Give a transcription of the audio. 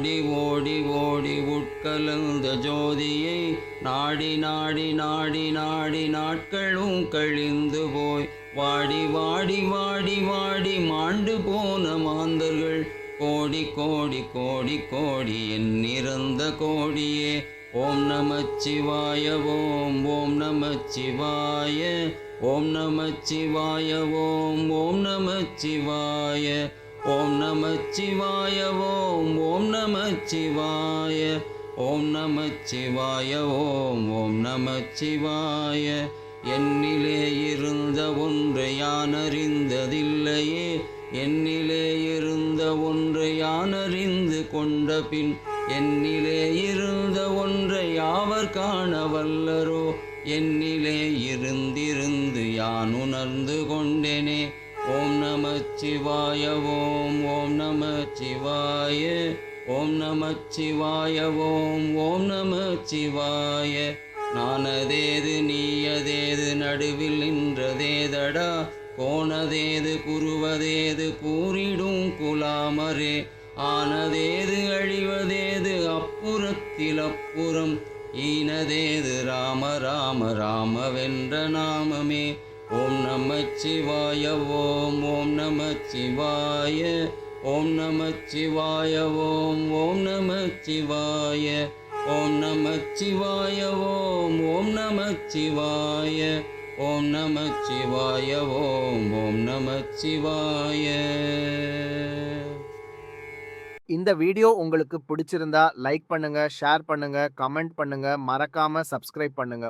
ஓடி ஓடி ஓடி உட்கலந்த ஜோதியை நாடி நாடி நாடி நாடி நாட்களும் கழிந்து போய் வாடி வாடி வாடி வாடி மாண்டு போன மாந்தர்கள் கோடி கோடி கோடி கோடி எண்ணிறந்த கோடியே. ஓம் நமச்சிவாய ஓம் ஓம் நமச்சிவாய ஓம் நமச்சிவாய ஓம் ஓம் நமச்சிவாய ஓம் நமச்சிவாய ஓம் ஓம் நமச்சிவாய ஓம் நமச்சிவாய ஓம் ஓம் நமச்சிவாய. என்னிலே இருந்த ஒன்றை யான் அறிந்ததில்லையே, என்னிலே இருந்த ஒன்றை யான் அறிந்து கொண்ட பின் என்னிலே இருந்த ஒன்றை யாவர் காண வல்லரோ. என்னிலே இருந்திருந்து யான் உணர்ந்து கொண்டேனே. ஓம் நமச்சிவாய ஓம் ஓம் நமச்சிவாய ஓம் நமச்சிவாய ஓம் ஓம் நமச்சிவாய. நானதேது நீயதேது நடுவில் நின்றதேதடா, கோணதேது குருவதேது கூறிடும் குலாமரே. ஆனதேது அழிவதேது அப்புறத்தில் அப்புறம், ஈனதேது ராம ராம ராமவென்ற நாமமே. ஓம் நமச்சிவாய ஓம் ஓம் நமச்சிவாய ஓம் நமச்சிவாய ஓம் ஓம் நமச்சிவாய ஓம் நமச்சிவாய ஓம் ஓம் நமச்சிவாய ஓம் நமச்சிவாய ஓம் ஓம் நமச்சிவாய. இந்த வீடியோ உங்களுக்கு பிடிச்சிருந்தா லைக் பண்ணுங்க, ஷேர் பண்ணுங்க, கமெண்ட் பண்ணுங்க, மறக்காம சப்ஸ்கிரைப் பண்ணுங்க.